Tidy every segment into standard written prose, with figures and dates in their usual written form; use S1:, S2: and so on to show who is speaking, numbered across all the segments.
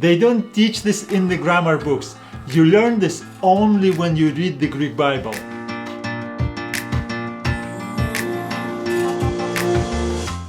S1: They don't teach this in the grammar books. You learn this only when you read the Greek Bible.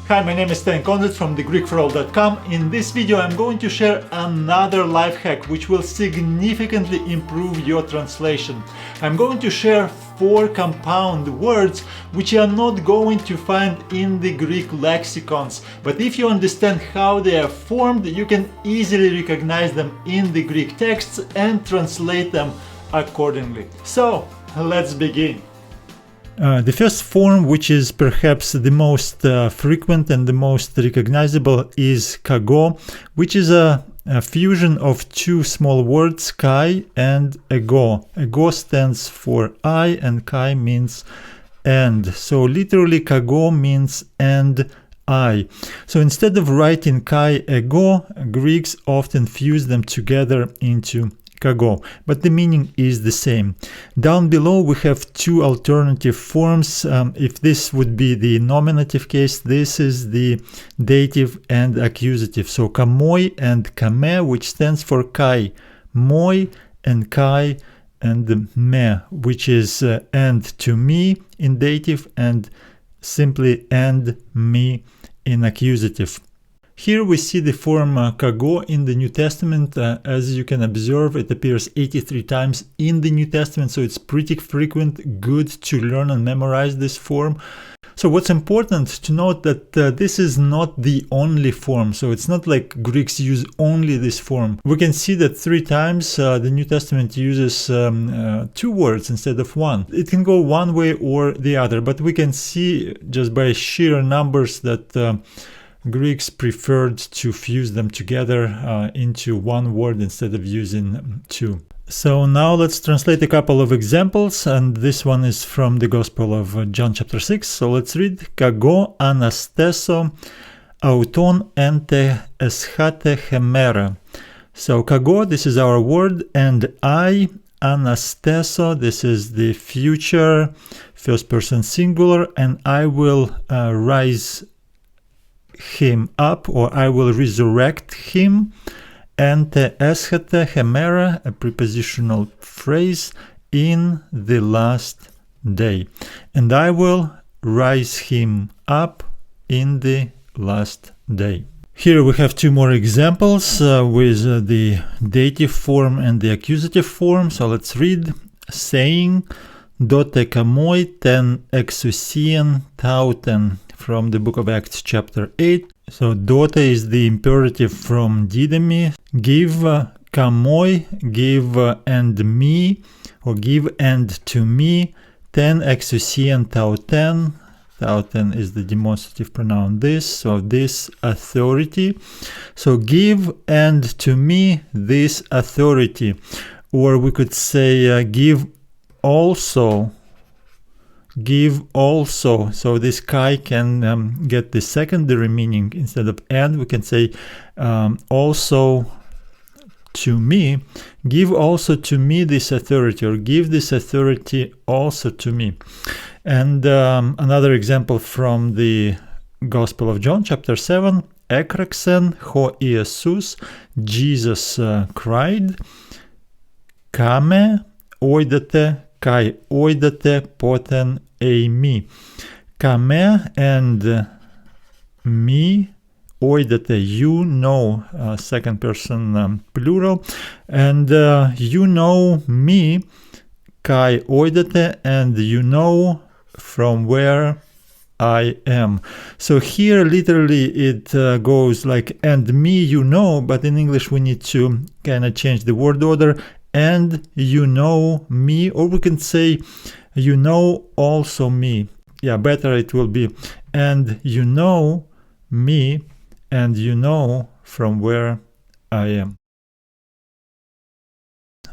S1: Hi, my name is Sten Konrad from thegreekforall.com. In this video I'm going to share another life hack which will significantly improve your translation. I'm going to share 4 compound words which you are not going to find in the Greek lexicons, but if you understand how they are formed, you can easily recognize them in the Greek texts and translate them accordingly. So let's begin. The first form, which is perhaps the most frequent and the most recognizable, is kago, which is a fusion of 2 small words, kai and ego. Ego stands for I and kai means and. So literally kago means and I. So instead of writing kai ego, Greeks often fuse them together into kago, but the meaning is the same. Down below we have 2 alternative forms. If this would be the nominative case, this is the dative and accusative. So kamoi and kame, which stands for kai moi, and kai and me, which is and to me in dative and simply and me in accusative. Here we see the form kago in the New Testament. As you can observe, it appears 83 times in the New Testament, so it's pretty frequent, good to learn and memorize this form. So what's important to note that this is not the only form, so it's not like Greeks use only this form. We can see that 3 times the New Testament uses 2 words instead of 1. It can go one way or the other, but we can see just by sheer numbers that Greeks preferred to fuse them together into 1 word instead of using 2. So now let's translate a couple of examples, and this one is from the Gospel of John chapter 6. So let's read. Kago anasteso auton ente eschate hemera. So kago, this is our word, and I, anasteso, this is the future, first person singular, and I will rise him up, or I will resurrect him. Ente eschate hemera, a prepositional phrase, in the last day. And I will rise him up in the last day. Here we have 2 more examples with the dative form and the accusative form. So let's read. Saying, dote kamoi ten exousian tauten, from the book of Acts chapter 8. So dote is the imperative from Didymi. Give kamoi, give and me, or give and to me, ten exousian tauten. Tauten is the demonstrative pronoun this, so this authority. So give and to me this authority. Or we could say give also. Give also. So this kai can get the secondary meaning. Instead of and, we can say also to me. Give also to me this authority, or give this authority also to me. And another example from the Gospel of John chapter 7. Ekraksen ho Iesus, Jesus cried, kame oidate kai oidate poten eimi. Kame and me, oidate, you know, second person plural, and you know me, kai oidate, and you know from where I am. So here literally it goes like and me you know, but in English we need to kind of change the word order. And you know me, or we can say you know also me. Yeah, better it will be and you know me, and you know from where I am.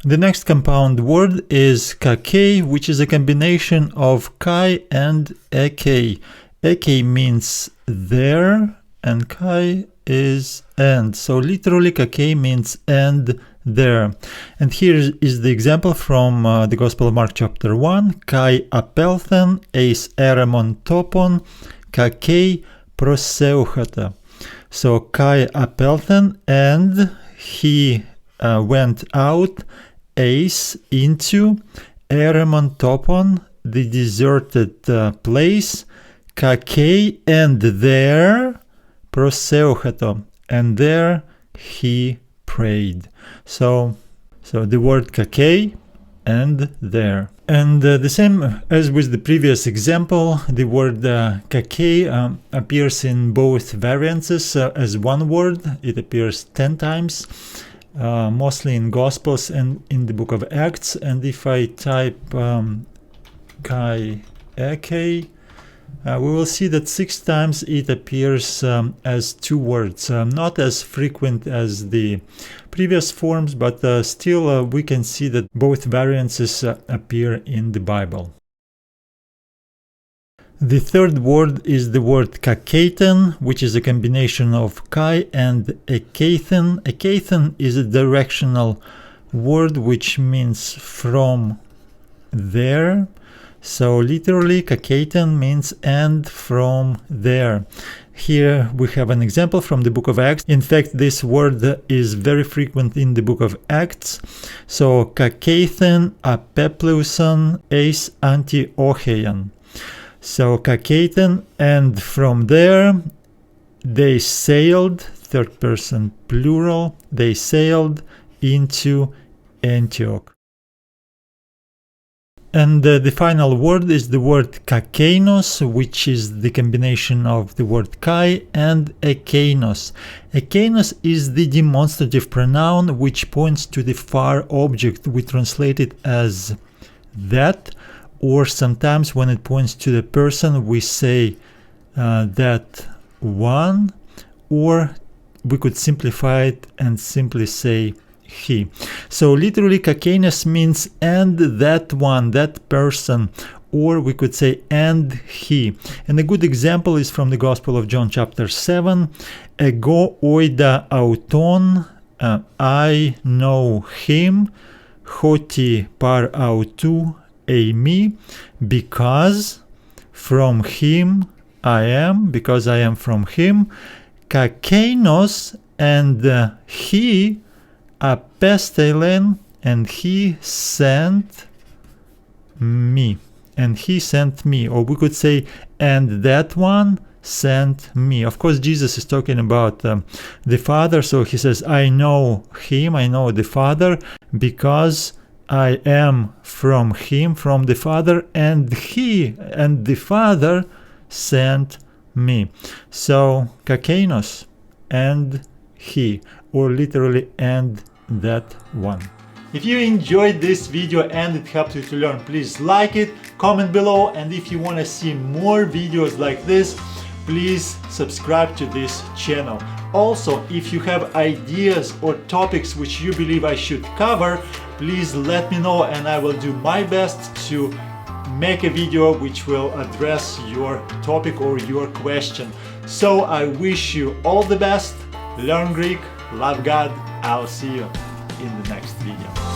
S1: The next compound word is kakei, which is a combination of kai and ekei. Ekei means there and kai is and. So literally kakei means and there. And here is the example from the Gospel of Mark chapter 1. Kai apelthen eis eremon topon kakei proseuchata. So kai apelthen, and he went out, eis, into, eremon topon, the deserted place, kakei, and there, proseucheto, and there he prayed. So the word kakei and there. And the same as with the previous example, the word kakei appears in both variances as one word. It appears 10 times, mostly in Gospels and in the book of Acts. And if I type kai eke, we will see that 6 times it appears as 2 words, not as frequent as the previous forms, but still we can see that both variances appear in the Bible. The third word is the word kaketen, which is a combination of kai and ekathen. Ekathen is a directional word which means from there. So literally kaketen means and from there. Here we have an example from the book of Acts. In fact, this word is very frequent in the book of Acts. So kakethen apepluson eis Antiochian. So kaketen, and from there they sailed, third person plural, they sailed into Antioch. And the final word is the word kakeinos, which is the combination of the word kai and ekeinos. Ekeinos is the demonstrative pronoun which points to the far object. We translate it as that, or sometimes when it points to the person we say that one, or we could simplify it and simply say he. So literally kakeinos means and that one, that person, or we could say and he. And a good example is from the Gospel of John chapter 7. Ego oida auton, I know him, hoti par autu eimi, because from him I am, because I am from him. Kakeinos, and he apestelen, and he sent me, and he sent me, or we could say and that one sent me. Of course Jesus is talking about the Father, so he says I know him, I know the Father, because I am from him, from the Father, and he and the Father sent me. So kakeinos and he, or literally and that one. If you enjoyed this video and it helped you to learn, please like it, comment below, and if you want to see more videos like this, please subscribe to this channel. Also, if you have ideas or topics which you believe I should cover, please let me know and I will do my best to make a video which will address your topic or your question. So I wish you all the best, learn Greek, love God. I'll see you in the next video.